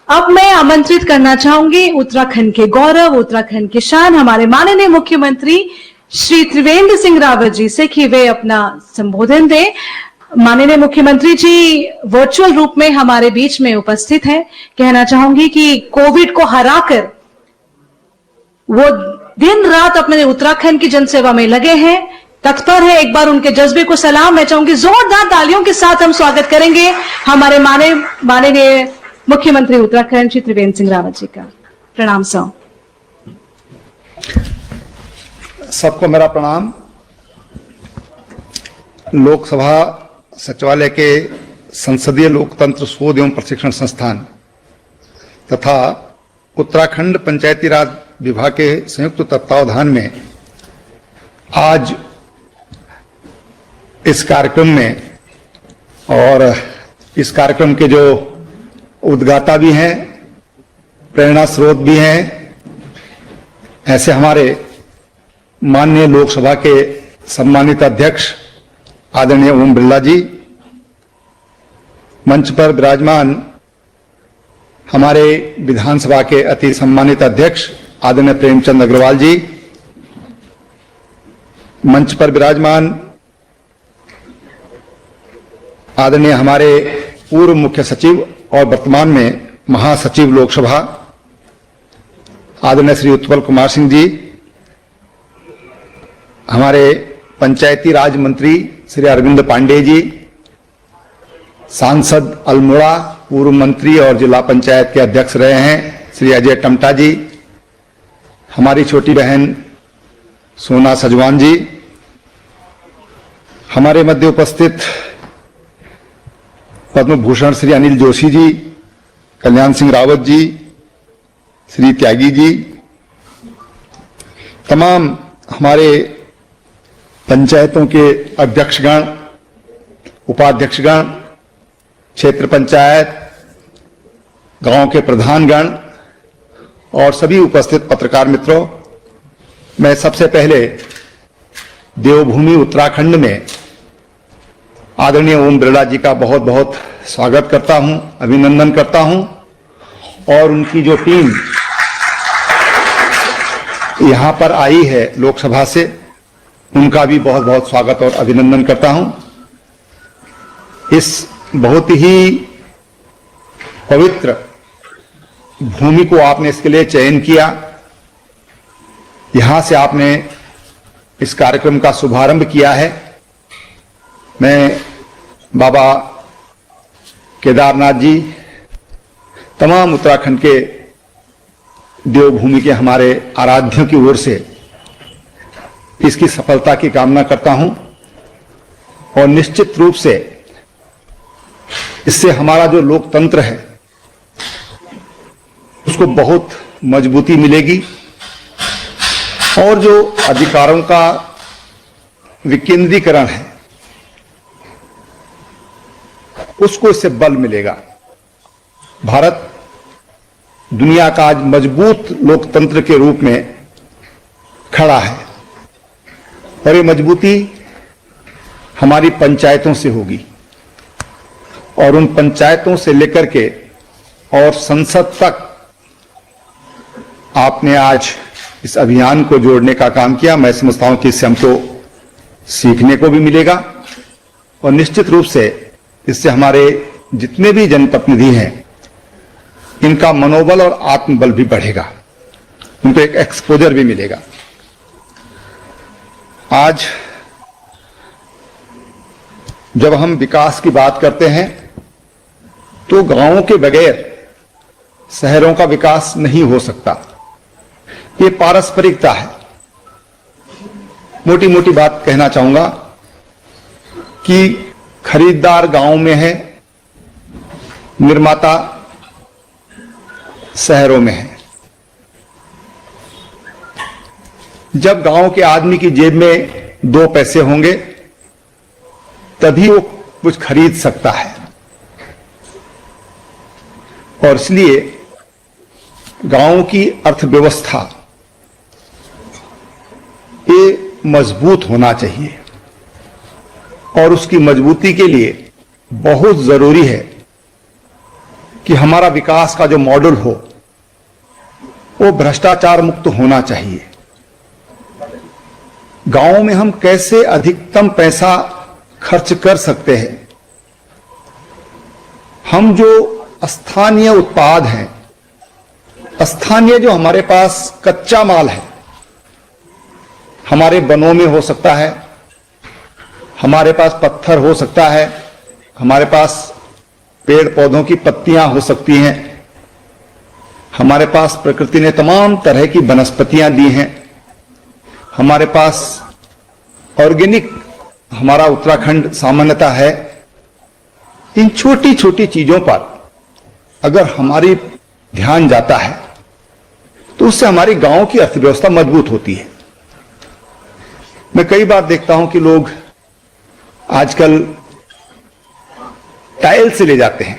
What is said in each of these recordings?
अब मैं आमंत्रित करना चाहूंगी उत्तराखंड के गौरव, उत्तराखंड की शान, हमारे माननीय मुख्यमंत्री श्री त्रिवेंद्र सिंह रावत जी से कि वे अपना संबोधन दें। माननीय मुख्यमंत्री जी वर्चुअल रूप में हमारे बीच में उपस्थित हैं। कहना चाहूंगी कि कोविड को हराकर वो दिन रात अपने उत्तराखंड की जनसेवा में लगे हैं, तत्पर है। एक बार उनके जज्बे को सलाम। मैं चाहूंगी जोरदार तालियों के साथ हम स्वागत करेंगे हमारे माननीय मुख्यमंत्री उत्तराखंड श्री त्रिवेंद्र सिंह रावत जी का। प्रणाम सर। सबको मेरा प्रणाम। लोकसभा सचिवालय के संसदीय लोकतंत्र शोध एवं प्रशिक्षण संस्थान तथा उत्तराखंड पंचायती राज विभाग के संयुक्त तत्वावधान में आज इस कार्यक्रम में, और इस कार्यक्रम के जो उद्गाता भी हैं, प्रेरणा स्रोत भी हैं, ऐसे हमारे माननीय लोकसभा के सम्मानित अध्यक्ष आदरणीय ओम बिरला जी, मंच पर विराजमान हमारे विधानसभा के अति सम्मानित अध्यक्ष आदरणीय प्रेमचंद अग्रवाल जी, मंच पर विराजमान आदरणीय हमारे पूर्व मुख्य सचिव और वर्तमान में महासचिव लोकसभा आदरणीय श्री उत्पल कुमार सिंह जी, हमारे पंचायती राज मंत्री श्री अरविंद पांडे जी, सांसद अल्मोड़ा पूर्व मंत्री और जिला पंचायत के अध्यक्ष रहे हैं श्री अजय टमटा जी, हमारी छोटी बहन सोना सजवान जी, हमारे मध्य उपस्थित पद्म भूषण श्री अनिल जोशी जी, कल्याण सिंह रावत जी, श्री त्यागी जी, तमाम हमारे पंचायतों के अध्यक्षगण, उपाध्यक्षगण, क्षेत्र पंचायत, गांव के प्रधानगण और सभी उपस्थित पत्रकार मित्रों, मैं सबसे पहले देवभूमि उत्तराखंड में आदरणीय ओम बिरला जी का बहुत बहुत स्वागत करता हूं, अभिनंदन करता हूं, और उनकी जो टीम यहां पर आई है लोकसभा से, उनका भी बहुत बहुत स्वागत और अभिनंदन करता हूं। इस बहुत ही पवित्र भूमि को आपने इसके लिए चयन किया, यहां से आपने इस कार्यक्रम का शुभारंभ किया है। मैं बाबा केदारनाथ जी, तमाम उत्तराखंड के देवभूमि के हमारे आराध्यों की ओर से इसकी सफलता की कामना करता हूं, और निश्चित रूप से इससे हमारा जो लोकतंत्र है उसको बहुत मजबूती मिलेगी, और जो अधिकारों का विकेंद्रीकरण है उसको इससे बल मिलेगा। भारत दुनिया का आज मजबूत लोकतंत्र के रूप में खड़ा है, और ये मजबूती हमारी पंचायतों से होगी, और उन पंचायतों से लेकर के और संसद तक आपने आज इस अभियान को जोड़ने का काम किया। मैं समझता हूं कि इससे हमको सीखने को भी मिलेगा, और निश्चित रूप से इससे हमारे जितने भी जनप्रतिनिधि हैं इनका मनोबल और आत्मबल भी बढ़ेगा, उनको एक एक्सपोजर भी मिलेगा। आज जब हम विकास की बात करते हैं तो गांवों के बगैर शहरों का विकास नहीं हो सकता, ये पारस्परिकता है। मोटी मोटी बात कहना चाहूंगा कि खरीदार गांव में है, निर्माता शहरों में है। जब गांव के आदमी की जेब में 2 पैसे होंगे तभी वो कुछ खरीद सकता है, और इसलिए गांव की अर्थव्यवस्था ये मजबूत होना चाहिए, और उसकी मजबूती के लिए बहुत जरूरी है कि हमारा विकास का जो मॉडल हो वो भ्रष्टाचार मुक्त होना चाहिए। गांवों में हम कैसे अधिकतम पैसा खर्च कर सकते हैं, हम जो स्थानीय उत्पाद हैं, स्थानीय जो हमारे पास कच्चा माल है, हमारे वनों में हो सकता है, हमारे पास पत्थर हो सकता है, हमारे पास पेड़ पौधों की पत्तियां हो सकती हैं, हमारे पास प्रकृति ने तमाम तरह की वनस्पतियां दी हैं, हमारे पास ऑर्गेनिक हमारा उत्तराखंड सामान्यता है। इन छोटी छोटी चीजों पर अगर हमारी ध्यान जाता है तो उससे हमारी गांव की अर्थव्यवस्था मजबूत होती है। मैं कई बार देखता हूं कि लोग आजकल टाइल से ले जाते हैं,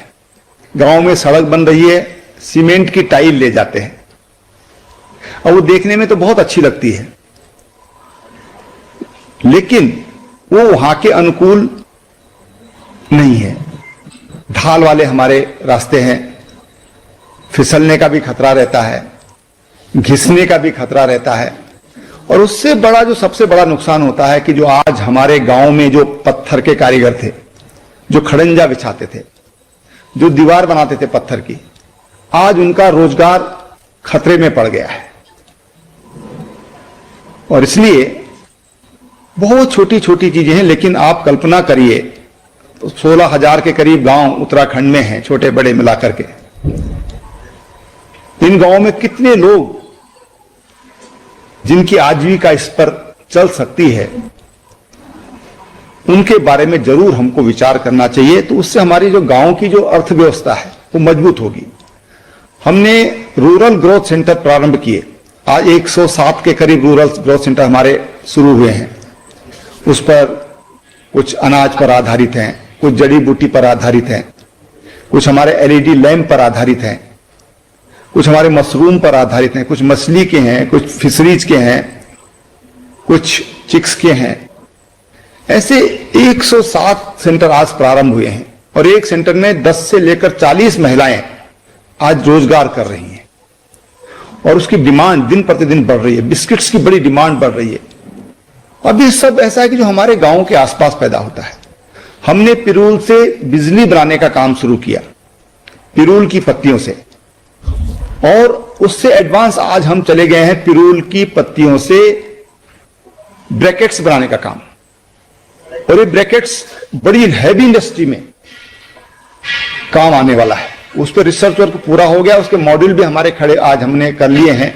गांव में सड़क बन रही है, सीमेंट की टाइल ले जाते हैं और वो देखने में तो बहुत अच्छी लगती है, लेकिन वो वहां के अनुकूल नहीं है। ढाल वाले हमारे रास्ते हैं, फिसलने का भी खतरा रहता है, घिसने का भी खतरा रहता है, और उससे बड़ा जो सबसे बड़ा नुकसान होता है कि जो आज हमारे गांव में जो पत्थर के कारीगर थे, जो खड़ंजा बिछाते थे, जो दीवार बनाते थे पत्थर की, आज उनका रोजगार खतरे में पड़ गया है। और इसलिए बहुत छोटी छोटी चीजें हैं, लेकिन आप कल्पना करिए तो 16,000 के करीब गांव उत्तराखंड में हैं, छोटे बड़े मिलाकर के। इन गांवों में कितने लोग जिनकी आजीविका इस पर चल सकती है, उनके बारे में जरूर हमको विचार करना चाहिए। तो उससे हमारी जो गांव की जो अर्थव्यवस्था है वो मजबूत होगी। हमने रूरल ग्रोथ सेंटर प्रारंभ किए, आज 107 के करीब रूरल ग्रोथ सेंटर हमारे शुरू हुए हैं। उस पर कुछ अनाज पर आधारित हैं, कुछ जड़ी बूटी पर आधारित हैं, कुछ हमारे एलईडी लैंप पर आधारित हैं, कुछ हमारे मशरूम पर आधारित हैं, कुछ मछली के हैं, कुछ फिशरीज के हैं, कुछ चिक्स के हैं। ऐसे 107 सेंटर आज प्रारंभ हुए हैं और एक सेंटर में 10 से लेकर 40 महिलाएं आज रोजगार कर रही हैं और उसकी डिमांड दिन प्रतिदिन बढ़ रही है। बिस्किट्स की बड़ी डिमांड बढ़ रही है। अभी सब ऐसा है कि जो हमारे गांव के आसपास पैदा होता है। हमने पिरूल से बिजली बनाने का काम शुरू किया, पिरूल की पत्तियों से, और उससे एडवांस आज हम चले गए हैं पिरूल की पत्तियों से ब्रैकेट्स बनाने का काम। और ये ब्रैकेट्स बड़ी हैवी इंडस्ट्री में काम आने वाला है। उस पर रिसर्च वर्क पूरा हो गया, उसके मॉड्यूल भी हमारे खड़े आज हमने कर लिए हैं।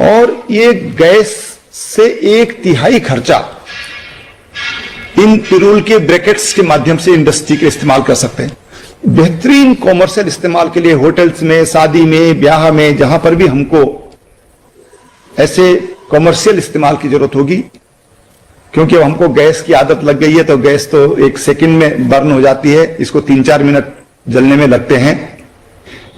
और ये गैस से 1/3 खर्चा इन पिरूल के ब्रैकेट्स के माध्यम से इंडस्ट्री के इस्तेमाल कर सकते हैं। बेहतरीन कॉमर्शियल इस्तेमाल के लिए होटल्स में, शादी में, ब्याह में, जहां पर भी हमको ऐसे कॉमर्शियल इस्तेमाल की जरूरत होगी, क्योंकि अब हमको गैस की आदत लग गई है तो गैस तो 1 सेकंड में बर्न हो जाती है, इसको 3-4 मिनट जलने में लगते हैं।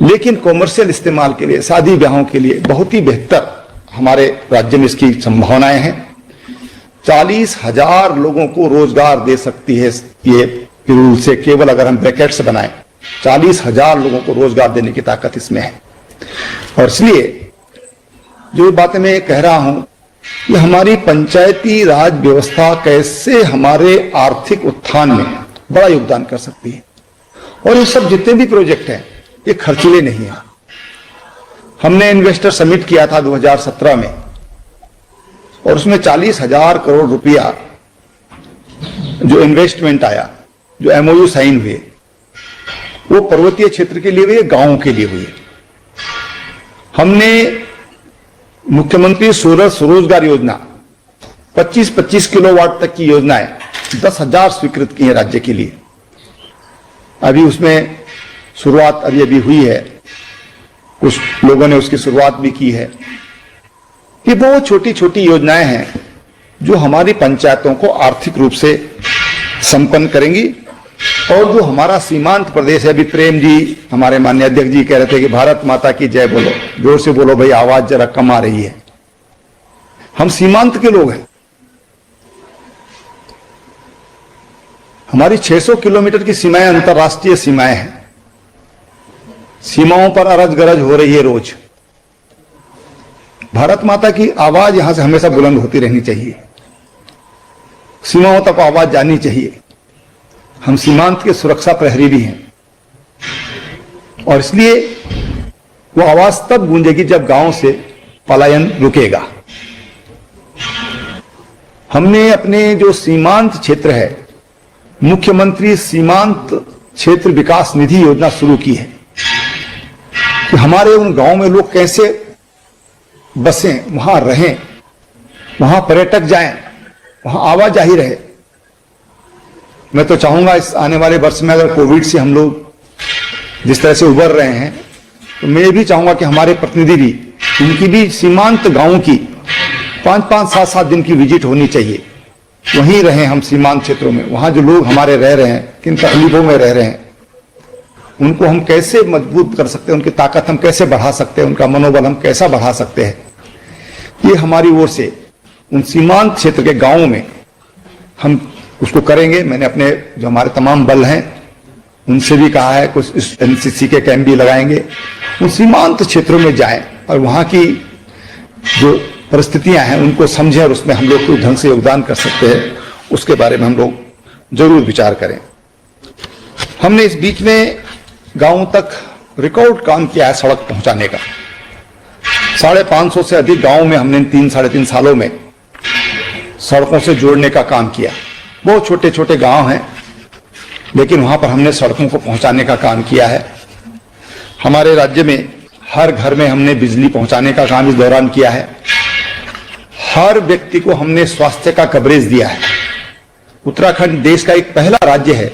लेकिन कॉमर्शियल इस्तेमाल के लिए, शादी ब्याहों के लिए बहुत ही बेहतर हमारे राज्य में इसकी संभावनाएं हैं। 40,000 लोगों को रोजगार दे सकती है ये पिरूल से, केवल अगर हम ब्रैकेट्स बनाएं। 40,000 लोगों को रोजगार देने की ताकत इसमें है। और इसलिए जो बातें मैं कह रहा हूं, ये हमारी पंचायती राज व्यवस्था कैसे हमारे आर्थिक उत्थान में बड़ा योगदान कर सकती है। और ये सब जितने भी प्रोजेक्ट हैं ये खर्चीले नहीं है। हमने इन्वेस्टर समिट किया था 2017 में, और उसमें 40,000 करोड़ रुपया जो इन्वेस्टमेंट आया, जो एमओयू साइन हुए, वो पर्वतीय क्षेत्र के लिए हुए, गांवों के लिए हुए। हमने मुख्यमंत्री सूरज स्वरोजगार योजना 25-25 किलोवाट तक की योजनाएं 10,000 स्वीकृत की है राज्य के लिए। अभी उसमें शुरुआत अभी हुई है, कुछ लोगों ने उसकी शुरुआत भी की है। ये बहुत छोटी छोटी योजनाएं हैं जो हमारी पंचायतों को आर्थिक रूप से संपन्न करेंगी। और जो हमारा सीमांत प्रदेश है, अभी प्रेम जी हमारे माननीय अध्यक्ष जी कह रहे थे कि भारत माता की जय बोलो, जोर से बोलो भाई, आवाज जरा कम आ रही है। हम सीमांत के लोग हैं। हमारी 600 किलोमीटर की सीमाएं अंतर्राष्ट्रीय सीमाएं हैं। सीमाओं पर अरज गरज हो रही है रोज। भारत माता की आवाज यहां से हमेशा बुलंद होती रहनी चाहिए, सीमाओं तक आवाज जानी चाहिए। हम सीमांत के सुरक्षा प्रहरी भी हैं और इसलिए वो आवाज तब गूंजेगी जब गांव से पलायन रुकेगा। हमने अपने जो सीमांत क्षेत्र है, मुख्यमंत्री सीमांत क्षेत्र विकास निधि योजना शुरू की है कि हमारे उन गांव में लोग कैसे बसें, वहां रहें, वहां पर्यटक जाएं, वहां आवाजाही रहे। मैं तो चाहूंगा इस आने वाले वर्ष में अगर कोविड से हम लोग जिस तरह से उबर रहे हैं, तो मैं भी चाहूंगा कि हमारे प्रतिनिधि भी, उनकी भी सीमांत गांवों की 5-5, 7-7 दिन की विजिट होनी चाहिए। वहीं रहें हम सीमांत क्षेत्रों में, वहां जो लोग हमारे रह रहे हैं, किन तकलीफों में रह रहे हैं, उनको हम कैसे मजबूत कर सकते हैं, उनकी ताकत हम कैसे बढ़ा सकते हैं, उनका मनोबल हम कैसा बढ़ा सकते हैं, ये हमारी ओर से उन सीमांत क्षेत्र के गांवों में हम उसको करेंगे। मैंने अपने जो हमारे तमाम बल हैं उनसे भी कहा है, कुछ एनसीसी के कैंप भी लगाएंगे, उन सीमांत क्षेत्रों में जाएं और वहां की जो परिस्थितियां हैं उनको समझें और उसमें हम लोग कोई ढंग से योगदान कर सकते हैं, उसके बारे में हम लोग जरूर विचार करें। हमने इस बीच में गांवों तक रिकॉर्ड काम किया है सड़क पहुंचाने का। 550 से अधिक गांवों में हमने 3-3.5 सालों में सड़कों से जोड़ने का काम किया। बहुत छोटे छोटे गांव हैं, लेकिन वहां पर हमने सड़कों को पहुंचाने का काम किया है। हमारे राज्य में हर घर में हमने बिजली पहुंचाने का काम इस दौरान किया है। हर व्यक्ति को हमने स्वास्थ्य का कवरेज दिया है। उत्तराखंड देश का एक पहला राज्य है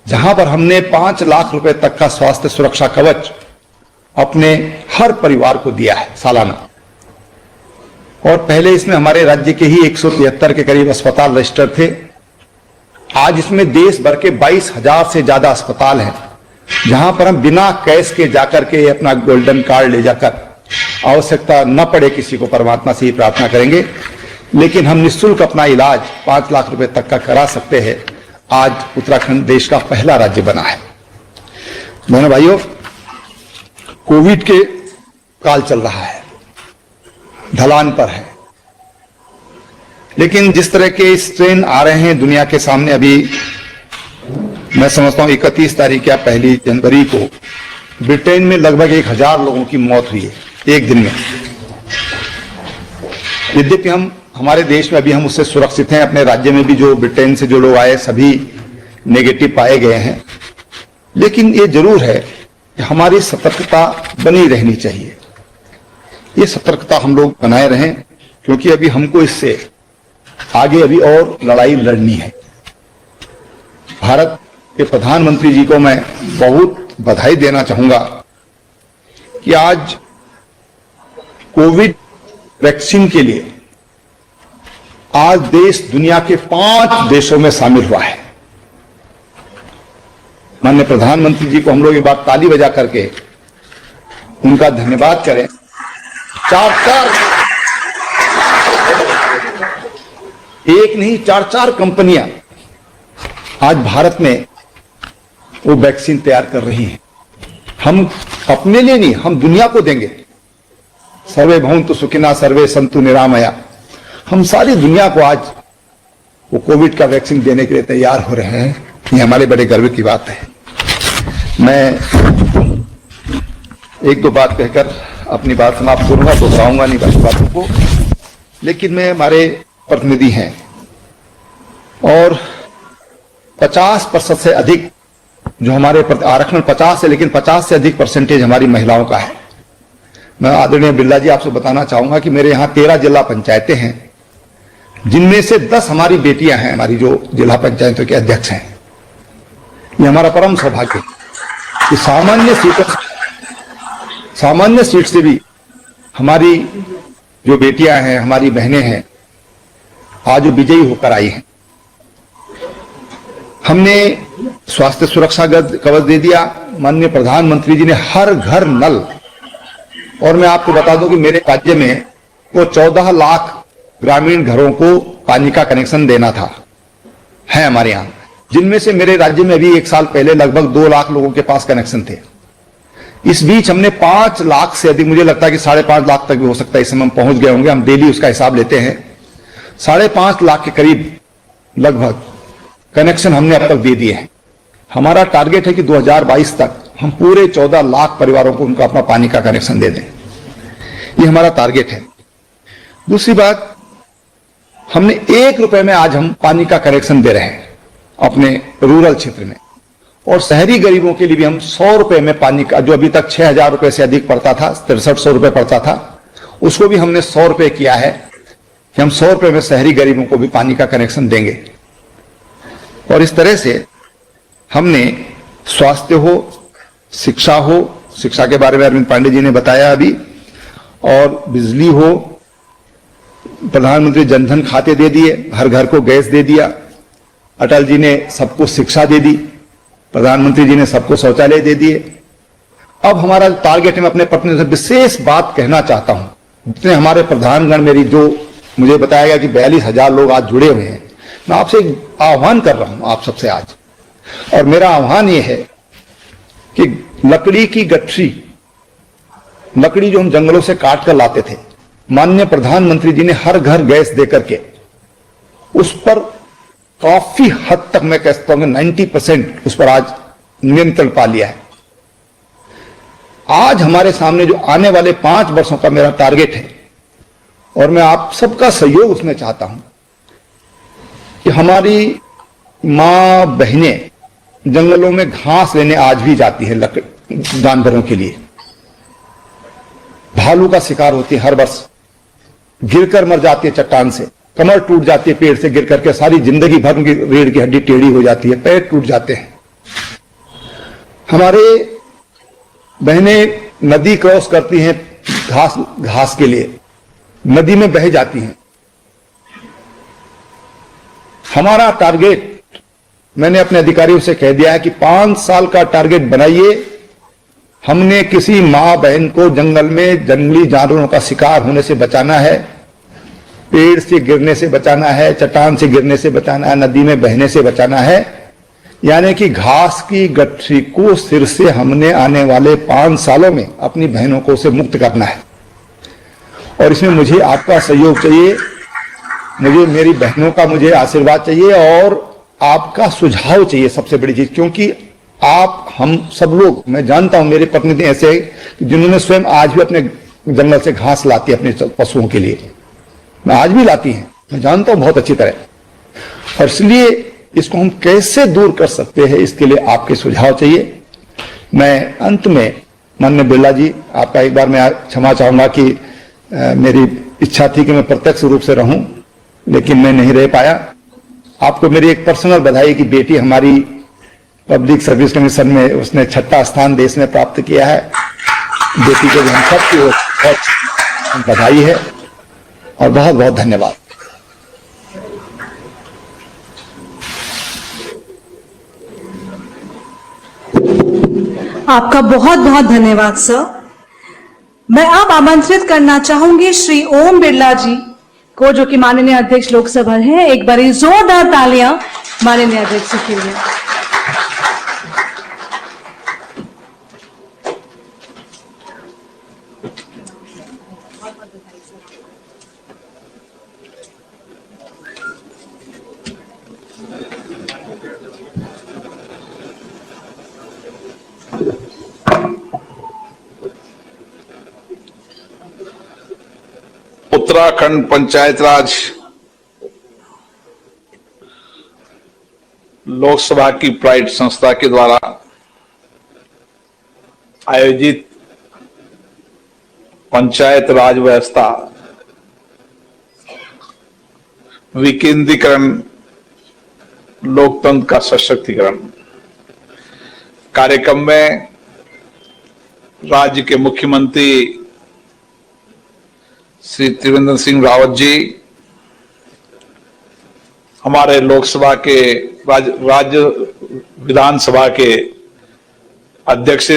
जहां पर हमने 5 लाख रुपए तक का स्वास्थ्य सुरक्षा कवच अपने हर परिवार को दिया है सालाना। और पहले इसमें हमारे राज्य के ही 173 के करीब अस्पताल रजिस्टर थे। आज इसमें देश भर के 22,000 से ज्यादा अस्पताल हैं जहां पर हम बिना कैश के जाकर के अपना गोल्डन कार्ड ले जाकर, आवश्यकता न पड़े किसी को, परमात्मा से ही प्रार्थना करेंगे, लेकिन हम निःशुल्क अपना इलाज 5 लाख रुपए तक का करा सकते हैं। आज उत्तराखंड देश का पहला राज्य बना है। बहनों भाइयों, कोविड के काल चल रहा है, ढलान पर है, लेकिन जिस तरह के स्ट्रेन आ रहे हैं दुनिया के सामने, अभी मैं समझता हूं 31 तारीख या 1 जनवरी को ब्रिटेन में लगभग 1000 लोगों की मौत हुई है एक दिन में। यद्यपि हमारे देश में अभी हम उससे सुरक्षित हैं, अपने राज्य में भी जो ब्रिटेन से जो लोग आए सभी नेगेटिव पाए गए हैं, लेकिन ये जरूर है कि हमारी सतर्कता बनी रहनी चाहिए। ये सतर्कता हम लोग बनाए रहें, क्योंकि अभी हमको इससे आगे अभी और लड़ाई लड़नी है। भारत के प्रधानमंत्री जी को मैं बहुत बधाई देना चाहूंगा कि आज कोविड वैक्सीन के लिए आज देश दुनिया के 5 देशों में शामिल हुआ है। माननीय प्रधानमंत्री जी को हम लोग ये बात ताली बजा करके उनका धन्यवाद करें। 4 कंपनियां आज भारत में वो वैक्सीन तैयार कर रही हैं। हम अपने लिए नहीं, हम दुनिया को देंगे। सर्वे भवन्तु सुखिनः सर्वे सन्तु निरामया। हम सारी दुनिया को आज वो कोविड का वैक्सीन देने के लिए तैयार हो रहे हैं। ये हमारे बड़े गर्व की बात है। मैं 1-2 बात कहकर अपनी बात समाप्त करूंगा, दोहराऊंगा नहीं बाकी बातों को, लेकिन मैं हमारे प्रतिनिधि हैं और 50% से अधिक जो हमारे आरक्षण 50 है, लेकिन 50 से अधिक परसेंटेज हमारी महिलाओं का है। मैं आदरणीय बिरला जी आपसे बताना चाहूंगा कि मेरे यहाँ 13 जिला पंचायतें हैं, जिनमें से 10 हमारी बेटियां हैं, हमारी जो जिला पंचायतों के अध्यक्ष हैं। ये हमारा परम सौभाग्य है कि सामान्य सीट से भी हमारी जो बेटियां हैं, हमारी बहनें हैं, आज वो विजयी होकर आई हैं। हमने स्वास्थ्य सुरक्षा कवच दे दिया। माननीय प्रधानमंत्री जी ने हर घर नल, और मैं आपको बता दूं कि मेरे राज्य में वो 14 लाख ग्रामीण घरों को पानी का कनेक्शन देना था, है हमारे यहाँ, जिनमें से मेरे राज्य में अभी 1 साल पहले लगभग 2 लाख लोगों के पास कनेक्शन थे। इस बीच हमने 5 लाख से अधिक, मुझे लगता है कि 5.5 लाख तक भी हो सकता है, इस समय हम पहुंच गए होंगे, हम डेली उसका हिसाब लेते हैं, 5.5 लाख के करीब लगभग कनेक्शन हमने अब तक दे दिए हैं। हमारा टारगेट है कि 2022 तक हम पूरे 14 लाख परिवारों को उनका अपना पानी का कनेक्शन दे दें। ये हमारा टारगेट है। दूसरी बात, हमने 1 रुपए में आज हम पानी का कनेक्शन दे रहे हैं अपने रूरल क्षेत्र में, और शहरी गरीबों के लिए भी हम 100 रुपए में पानी का, जो अभी तक 6,000 रुपए से अधिक पड़ता था, 6300 रुपए पड़ता था, उसको भी हमने 100 रुपए किया है कि हम 100 रुपए में शहरी गरीबों को भी पानी का कनेक्शन देंगे। और इस तरह से हमने स्वास्थ्य हो, शिक्षा हो, शिक्षा के बारे में अरविंद पांडे जी ने बताया अभी, और बिजली हो, प्रधानमंत्री जनधन खाते दे दिए, हर घर को गैस दे दिया, अटल जी ने सबको शिक्षा दे दी, प्रधानमंत्री जी ने सबको शौचालय दे दिए। अब हमारा टारगेट है, मैं अपने पत्नी से विशेष बात कहना चाहता हूं, जितने हमारे प्रधानगण, मेरी जो मुझे बताया गया कि 42,000 लोग आज जुड़े हुए हैं, मैं आपसे आह्वान कर रहा हूं आप सबसे आज, और मेरा आह्वान यह है कि लकड़ी की गठरी, लकड़ी जो हम जंगलों से काट कर लाते थे, माननीय प्रधानमंत्री जी ने हर घर गैस देकर के उस पर काफी हद तक, मैं कहता हूं 90% उस पर आज नियंत्रण पा लिया है। आज हमारे सामने जो आने वाले 5 वर्षों का मेरा टारगेट है, और मैं आप सबका सहयोग उसमें चाहता हूं कि हमारी मां बहनें जंगलों में घास लेने आज भी जाती है जानवरों के लिए, भालू का शिकार होती है, हर वर्ष गिरकर मर जाती है चट्टान से, कमर टूट जाती है पेड़ से गिर करके, सारी जिंदगी भर उनकी रीढ़ की हड्डी टेढ़ी हो जाती है, पैर टूट जाते हैं। हमारे बहनें नदी क्रॉस करती हैं घास के लिए, नदी में बह जाती हैं। हमारा टारगेट, मैंने अपने अधिकारियों से कह दिया है कि 5 साल का टारगेट बनाइए। हमने किसी मां बहन को जंगल में जंगली जानवरों का शिकार होने से बचाना है, पेड़ से गिरने से बचाना है, चट्टान से गिरने से बचाना है, नदी में बहने से बचाना है। यानी कि घास की गठरी को सिर से हमने आने वाले 5 सालों में अपनी बहनों को से मुक्त करना है, और इसमें मुझे आपका सहयोग चाहिए, मुझे मेरी बहनों का मुझे आशीर्वाद चाहिए, और आपका सुझाव चाहिए सबसे बड़ी चीज, क्योंकि आप, हम सब लोग, मैं जानता हूं मेरे पत्नी ऐसे जिन्होंने स्वयं आज भी अपने जंगल से घास लाती है अपने पशुओं के लिए, मैं आज भी लाती हैं, मैं जानता हूं बहुत अच्छी तरह, और इसलिए इसको हम कैसे दूर कर सकते हैं, इसके लिए आपके सुझाव चाहिए। मैं अंत में माननीय बिरला जी, आपका एक बार मैं क्षमा चाहूंगा कि मेरी इच्छा थी कि मैं प्रत्यक्ष रूप से रहूं, लेकिन मैं नहीं रह पाया। आपको मेरी एक पर्सनल बधाई कि बेटी हमारी पब्लिक सर्विस कमीशन में उसने 6ठा स्थान देश में प्राप्त किया है। बेटी को भी हम सबकी ओर बहुत बधाई है और बहुत बहुत धन्यवाद। आपका बहुत बहुत धन्यवाद सर। मैं अब आमंत्रित करना चाहूंगी श्री ओम बिरला जी को, जो कि माननीय अध्यक्ष लोकसभा हैं। एक बारी जोरदार तालियां माननीय अध्यक्ष के लिए। उत्तराखंड पंचायत राज लोकसभा की प्राइड संस्था के द्वारा आयोजित पंचायत राज व्यवस्था विकेंद्रीकरण लोकतंत्र का सशक्तिकरण कार्यक्रम में राज्य के मुख्यमंत्री श्री त्रिवेंद्र सिंह रावत जी, हमारे लोकसभा के राज्य विधानसभा के अध्यक्ष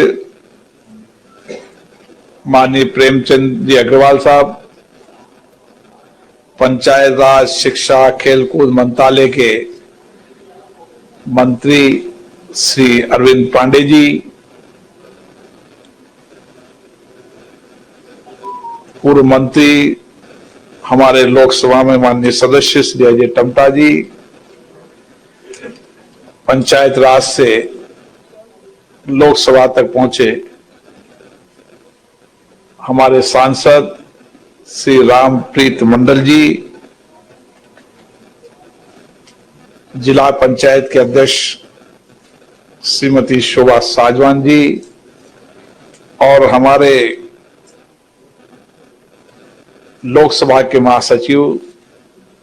माननीय प्रेमचंद जी अग्रवाल साहब, पंचायत राज, शिक्षा, खेलकूद मंत्रालय के मंत्री श्री अरविंद पांडे जी, पूर्व मंत्री हमारे लोकसभा में माननीय सदस्य श्री अजय टम्टा जी, पंचायत राज से लोकसभा तक पहुंचे हमारे सांसद श्री रामप्रीत मंडल जी, जिला पंचायत के अध्यक्ष श्रीमती शोभा साजवान जी और हमारे लोकसभा के महासचिव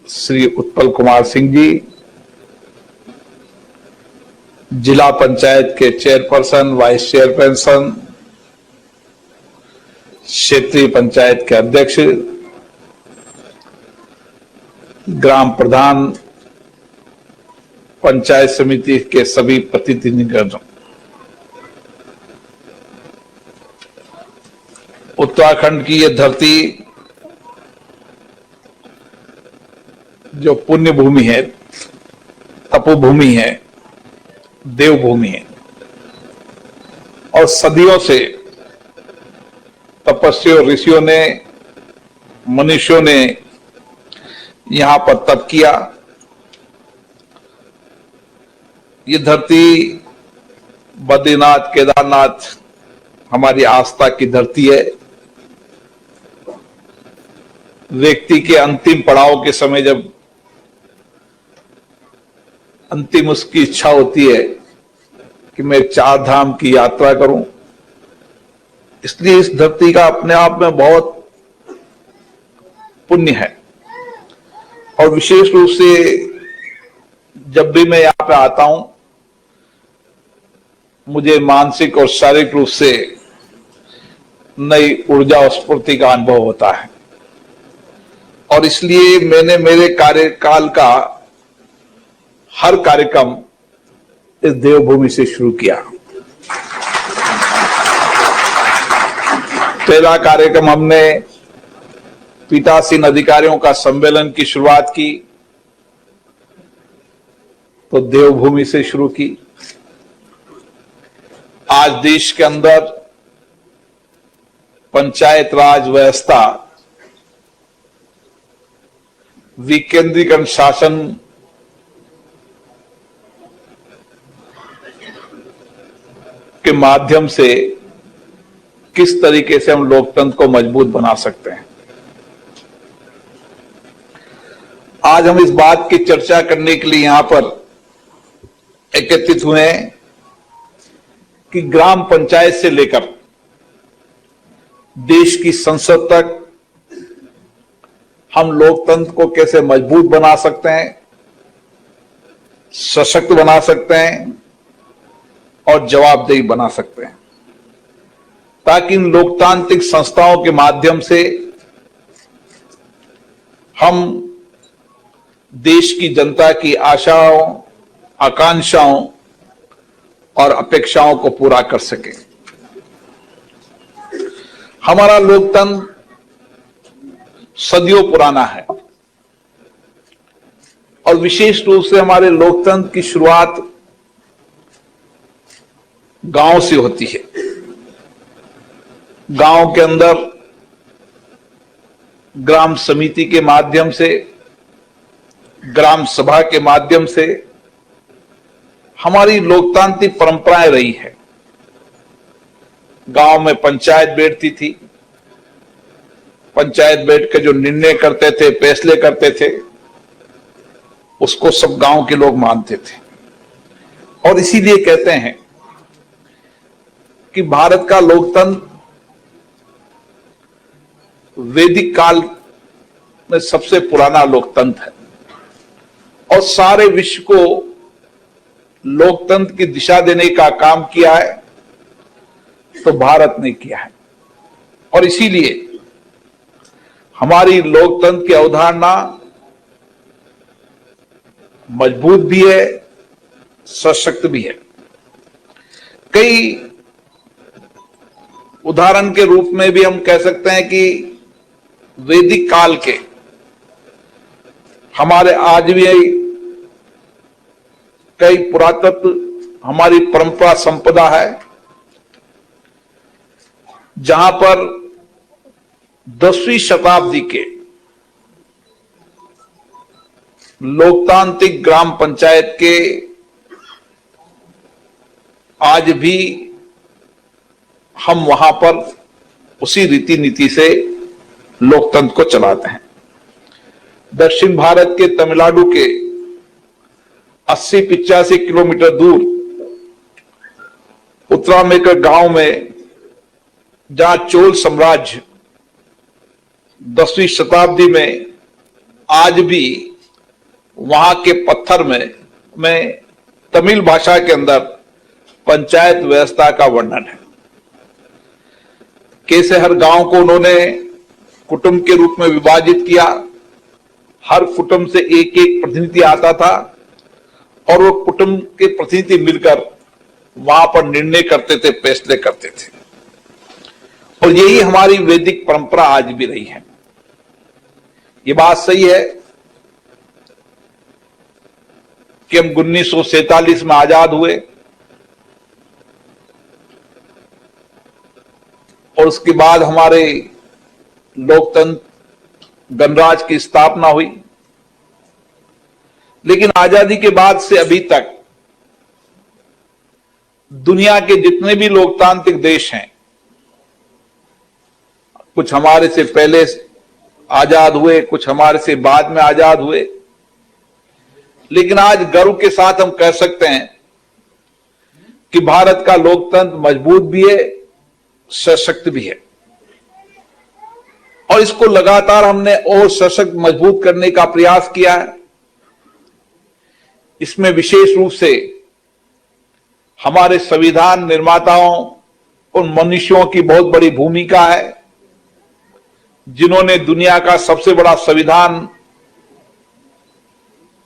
श्री उत्पल कुमार सिंह जी, जिला पंचायत के चेयरपर्सन, वाइस चेयरपर्सन, क्षेत्रीय पंचायत के अध्यक्ष, ग्राम प्रधान, पंचायत समिति के सभी प्रतिनिधिगण, उत्तराखंड की ये धरती जो पुण्य भूमि है, तपोभूमि है, देवभूमि है और सदियों से तपस्वियों, ऋषियों ने, मनुष्यों ने यहां पर तप किया। ये धरती बद्रीनाथ, केदारनाथ हमारी आस्था की धरती है। व्यक्ति के अंतिम पड़ाव के समय जब अंतिम उसकी इच्छा होती है कि मैं 4 धाम की यात्रा करूं, इसलिए इस धरती का अपने आप में बहुत पुण्य है। और विशेष रूप से जब भी मैं यहां पे आता हूं, मुझे मानसिक और शारीरिक रूप से नई ऊर्जा और स्फूर्ति का अनुभव होता है। और इसलिए मैंने मेरे कार्यकाल का हर कार्यक्रम इस देवभूमि से शुरू किया। पहला कार्यक्रम हमने पीठासीन अधिकारियों का सम्मेलन की शुरुआत की तो देवभूमि से शुरू की। आज देश के अंदर पंचायत राज व्यवस्था, विकेंद्रीकरण शासन के माध्यम से किस तरीके से हम लोकतंत्र को मजबूत बना सकते हैं। आज हम इस बात की चर्चा करने के लिए यहां पर एकत्रित हुए हैं कि ग्राम पंचायत से लेकर देश की संसद तक हम लोकतंत्र को कैसे मजबूत बना सकते हैं, सशक्त बना सकते हैं और जवाबदेही बना सकते हैं, ताकि इन लोकतांत्रिक संस्थाओं के माध्यम से हम देश की जनता की आशाओं, आकांक्षाओं और अपेक्षाओं को पूरा कर सके। हमारा लोकतंत्र सदियों पुराना है और विशेष रूप से हमारे लोकतंत्र की शुरुआत गांव से होती है। गांव के अंदर ग्राम समिति के माध्यम से, ग्राम सभा के माध्यम से हमारी लोकतांत्रिक परंपराएं रही है। गांव में पंचायत बैठती थी, पंचायत बैठ के जो निर्णय करते थे, फैसले करते थे, उसको सब गांव के लोग मानते थे। और इसीलिए कहते हैं कि भारत का लोकतंत्र वैदिक काल में सबसे पुराना लोकतंत्र है और सारे विश्व को लोकतंत्र की दिशा देने का काम किया है तो भारत ने किया है। और इसीलिए हमारी लोकतंत्र की अवधारणा मजबूत भी है, सशक्त भी है। कई उदाहरण के रूप में भी हम कह सकते हैं कि वैदिक काल के हमारे आज भी कई पुरातत्व हमारी परंपरा संपदा है, जहां पर 10वीं शताब्दी के लोकतांत्रिक ग्राम पंचायत के आज भी हम वहां पर उसी रीति नीति से लोकतंत्र को चलाते हैं। दक्षिण भारत के तमिलनाडु के 80-85 किलोमीटर दूर उत्तरामेकर गांव में जहां चोल साम्राज्य 10वीं शताब्दी में आज भी वहां के पत्थर में तमिल भाषा के अंदर पंचायत व्यवस्था का वर्णन है। कैसे हर गांव को उन्होंने कुटुंब के रूप में विभाजित किया, हर कुटुंब से एक एक प्रतिनिधि आता था और वो कुटुंब के प्रतिनिधि मिलकर वहां पर निर्णय करते थे, फैसले करते थे। और यही हमारी वैदिक परंपरा आज भी रही है। ये बात सही है कि हम 1947 में आजाद हुए और उसके बाद हमारे लोकतंत्र गणराज्य की स्थापना हुई, लेकिन आजादी के बाद से अभी तक दुनिया के जितने भी लोकतांत्रिक देश हैं, कुछ हमारे से पहले आजाद हुए, कुछ हमारे से बाद में आजाद हुए, लेकिन आज गर्व के साथ हम कह सकते हैं कि भारत का लोकतंत्र मजबूत भी है, सशक्त भी है। और इसको लगातार हमने और सशक्त मजबूत करने का प्रयास किया है। इसमें विशेष रूप से हमारे संविधान निर्माताओं उन मनुष्यों की बहुत बड़ी भूमिका है जिन्होंने दुनिया का सबसे बड़ा संविधान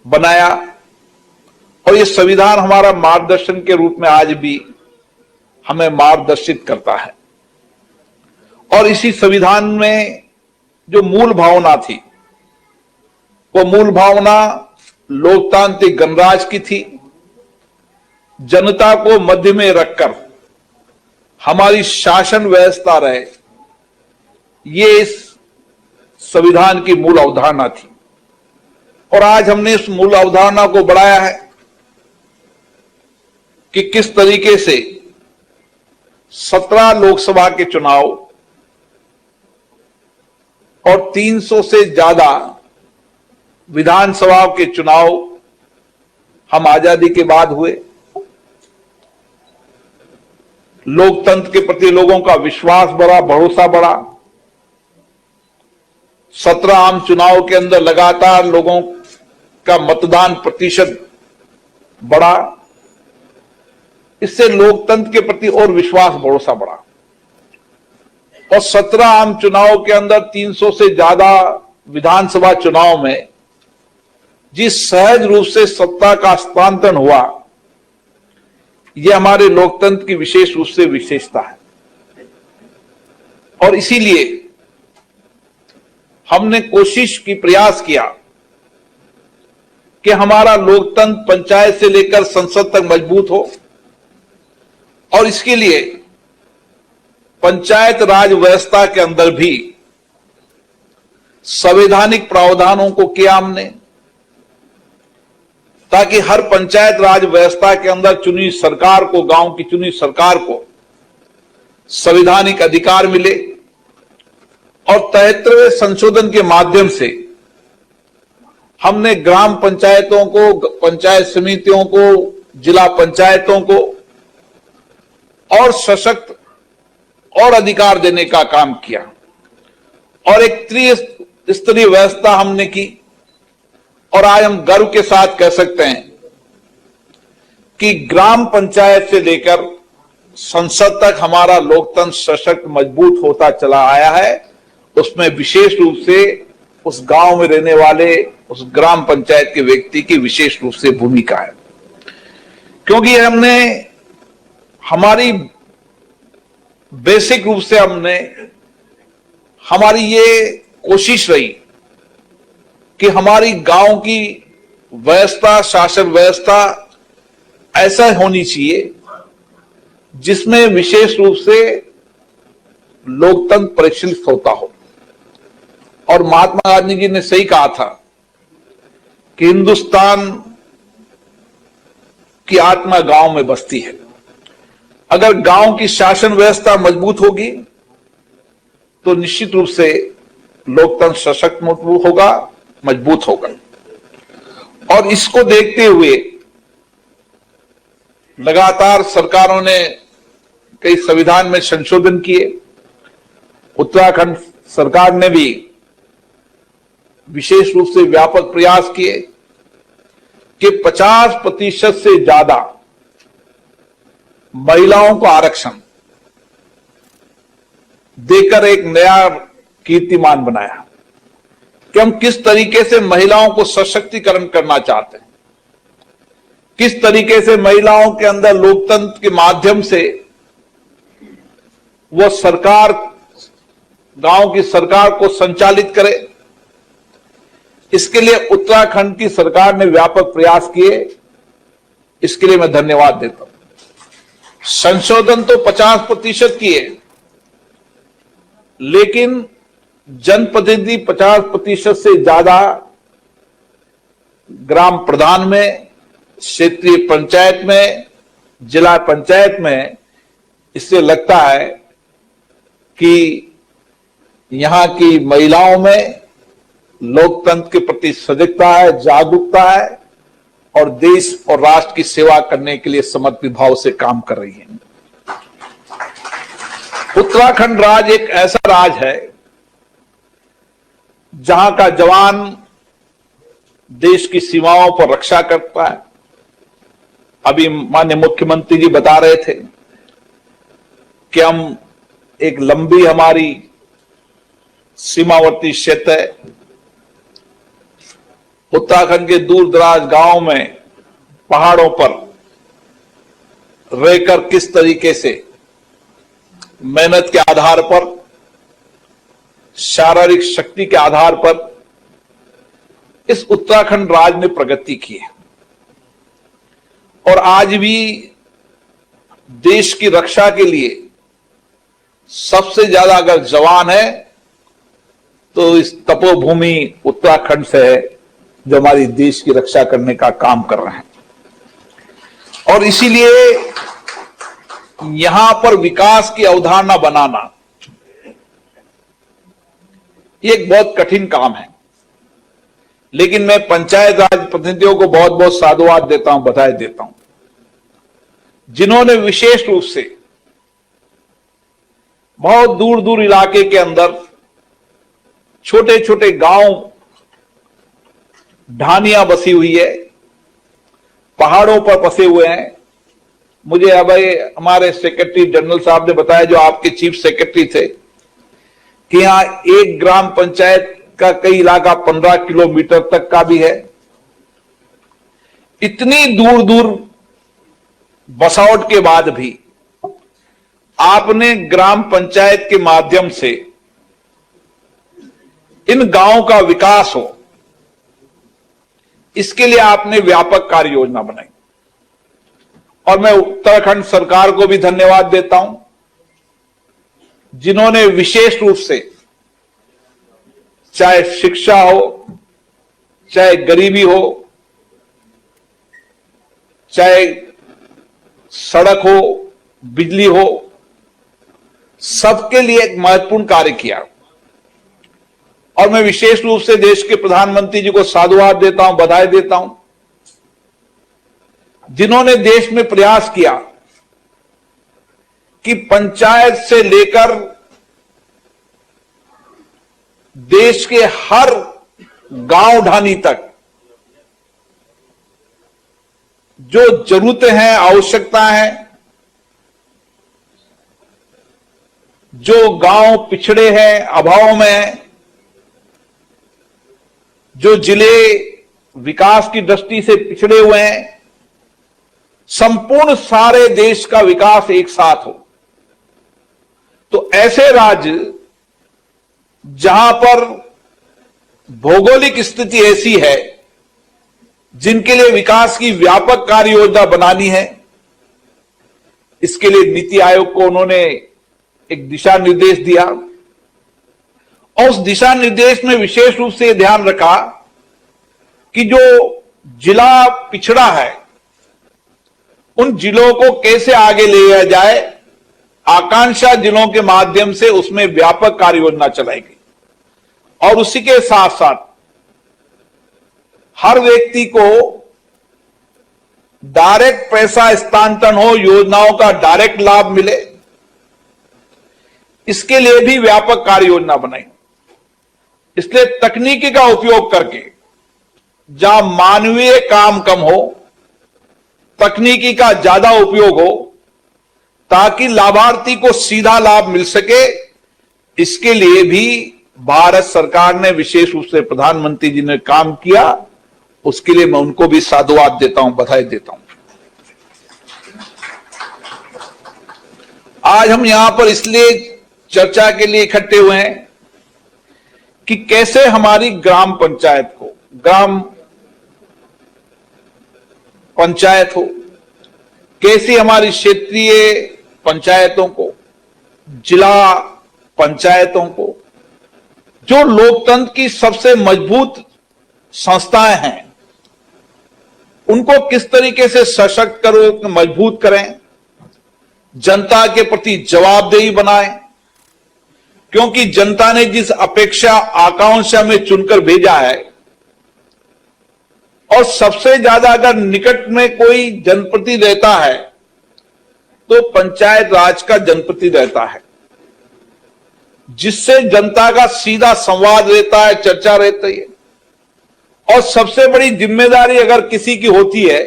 बनाया, और ये संविधान हमारा मार्गदर्शन के रूप में आज भी हमें मार्गदर्शित करता है। और इसी संविधान में जो मूल भावना थी, वो मूल भावना लोकतांत्रिक गणराज्य की थी। जनता को मध्य में रखकर हमारी शासन व्यवस्था रहे, ये इस संविधान की मूल अवधारणा थी। और आज हमने इस मूल अवधारणा को बढ़ाया है कि किस तरीके से 17 लोकसभा के चुनाव और 300 से ज्यादा विधानसभा के चुनाव हम आजादी के बाद हुए। लोकतंत्र के प्रति लोगों का विश्वास बढ़ा, भरोसा बढ़ा। 17 आम चुनाव के अंदर लगातार लोगों का मतदान प्रतिशत बढ़ा। इससे लोकतंत्र के प्रति और विश्वास, भरोसा बढ़ा। और 17 आम चुनाव के अंदर 300 से ज्यादा विधानसभा चुनाव में जिस सहज रूप से सत्ता का हस्तांतरण हुआ, यह हमारे लोकतंत्र की विशेष रूप से विशेषता है। और इसीलिए हमने कोशिश की, प्रयास किया कि हमारा लोकतंत्र पंचायत से लेकर संसद तक मजबूत हो। और इसके लिए पंचायत राज व्यवस्था के अंदर भी संवैधानिक प्रावधानों को किया हमने, ताकि हर पंचायत राज व्यवस्था के अंदर चुनी सरकार को, गांव की चुनी सरकार को संवैधानिक अधिकार मिले। और 73वें संशोधन के माध्यम से हमने ग्राम पंचायतों को, पंचायत समितियों को, जिला पंचायतों को और सशक्त और अधिकार देने का काम किया। और एक त्रिस्तरीय व्यवस्था हमने की। और आज हम गर्व के साथ कह सकते हैं कि ग्राम पंचायत से लेकर संसद तक हमारा लोकतंत्र सशक्त, मजबूत होता चला आया है। उसमें विशेष रूप से उस गांव में रहने वाले, उस ग्राम पंचायत के व्यक्ति की विशेष रूप से भूमिका है। क्योंकि हमने, हमारी बेसिक रूप से हमारी ये कोशिश रही कि हमारी गांव की व्यवस्था, शासन व्यवस्था ऐसा होनी चाहिए जिसमें विशेष रूप से लोकतंत्र परिशीलित होता हो। और महात्मा गांधी जी ने सही कहा था कि हिंदुस्तान की आत्मा गांव में बसती है। अगर गांव की शासन व्यवस्था मजबूत होगी तो निश्चित रूप से लोकतंत्र सशक्त होगा, मजबूत होगा। और इसको देखते हुए लगातार सरकारों ने कई संविधान में संशोधन किए। उत्तराखंड सरकार ने भी विशेष रूप से व्यापक प्रयास किए कि 50% से ज्यादा महिलाओं को आरक्षण देकर एक नया कीर्तिमान बनाया कि हम किस तरीके से महिलाओं को सशक्तिकरण करना चाहते हैं, किस तरीके से महिलाओं के अंदर लोकतंत्र के माध्यम से वो सरकार, गांव की सरकार को संचालित करे। इसके लिए उत्तराखंड की सरकार ने व्यापक प्रयास किए, इसके लिए मैं धन्यवाद देता हूं। संशोधन तो 50% किए, लेकिन जनप्रतिनिधि 50% से ज्यादा ग्राम प्रधान में, क्षेत्रीय पंचायत में, जिला पंचायत में, इससे लगता है कि यहां की महिलाओं में लोकतंत्र के प्रति सजगता है, जागरूकता है और देश और राष्ट्र की सेवा करने के लिए समर्पित भाव से काम कर रही है। उत्तराखंड राज्य एक ऐसा राज्य है जहां का जवान देश की सीमाओं पर रक्षा करता है। अभी माननीय मुख्यमंत्री जी बता रहे थे कि हम एक लंबी हमारी सीमावर्ती क्षेत्र है। उत्तराखंड के दूर दराज गांव में, पहाड़ों पर रहकर किस तरीके से मेहनत के आधार पर, शारीरिक शक्ति के आधार पर इस उत्तराखंड राज्य ने प्रगति की है। और आज भी देश की रक्षा के लिए सबसे ज्यादा अगर जवान है तो इस तपोभूमि उत्तराखंड से है, जो हमारी देश की रक्षा करने का काम कर रहे हैं। और इसीलिए यहां पर विकास की अवधारणा बनाना ये एक बहुत कठिन काम है। लेकिन मैं पंचायत राज प्रतिनिधियों को बहुत बहुत साधुवाद देता हूं, बधाई देता हूं, जिन्होंने विशेष रूप से बहुत दूर दूर इलाके के अंदर छोटे छोटे गांव, ढानियां बसी हुई है, पहाड़ों पर बसे हुए हैं। मुझे अभी हमारे सेक्रेटरी जनरल साहब ने बताया, जो आपके चीफ सेक्रेटरी थे, कि यहां एक ग्राम पंचायत का कई इलाका 15 किलोमीटर तक का भी है। इतनी दूर दूर बसावट के बाद भी आपने ग्राम पंचायत के माध्यम से इन गांवों का विकास हो, इसके लिए आपने व्यापक कार्य योजना बनाई। और मैं उत्तराखंड सरकार को भी धन्यवाद देता हूं, जिन्होंने विशेष रूप से, चाहे शिक्षा हो, चाहे गरीबी हो, चाहे सड़क हो, बिजली हो, सबके लिए एक महत्वपूर्ण कार्य किया। और मैं विशेष रूप से देश के प्रधानमंत्री जी को साधुवाद देता हूं, बधाई देता हूं, जिन्होंने देश में प्रयास किया कि पंचायत से लेकर देश के हर गांव ढानी तक जो जरूरतें हैं, आवश्यकता है, जो गांव पिछड़े हैं, अभाव में हैं, जो जिले विकास की दृष्टि से पिछड़े हुए हैं, संपूर्ण सारे देश का विकास एक साथ हो। तो ऐसे राज्य जहां पर भौगोलिक स्थिति ऐसी है, जिनके लिए विकास की व्यापक कार्य योजना बनानी है, इसके लिए नीति आयोग को उन्होंने एक दिशा निर्देश दिया। और उस दिशा निर्देश में विशेष रूप से ध्यान रखा कि जो जिला पिछड़ा है उन जिलों को कैसे आगे ले जाया जाए। आकांक्षा जिलों के माध्यम से उसमें व्यापक कार्य योजना चलाई गई और उसी के साथ साथ हर व्यक्ति को डायरेक्ट पैसा हस्तांतरण हो, योजनाओं का डायरेक्ट लाभ मिले, इसके लिए भी व्यापक कार्य योजना बनाई। इसलिए तकनीकी का उपयोग करके जहां मानवीय काम कम हो, तकनीकी का ज्यादा उपयोग हो ताकि लाभार्थी को सीधा लाभ मिल सके, इसके लिए भी भारत सरकार ने विशेष रूप से प्रधानमंत्री जी ने काम किया। उसके लिए मैं उनको भी साधुवाद देता हूं, बधाई देता हूं। आज हम यहां पर इसलिए चर्चा के लिए इकट्ठे हुए हैं कि कैसे हमारी ग्राम पंचायत को ग्राम पंचायत हो, कैसी हमारी क्षेत्रीय पंचायतों को, जिला पंचायतों को, जो लोकतंत्र की सबसे मजबूत संस्थाएं हैं, उनको किस तरीके से सशक्त करो, मजबूत करें, जनता के प्रति जवाबदेही बनाएं। क्योंकि जनता ने जिस अपेक्षा आकांक्षा में चुनकर भेजा है, और सबसे ज्यादा अगर निकट में कोई जनप्रतिनिधि रहता है तो पंचायत राज का जनप्रतिनिधि रहता है, जिससे जनता का सीधा संवाद रहता है, चर्चा रहती है। और सबसे बड़ी जिम्मेदारी अगर किसी की होती है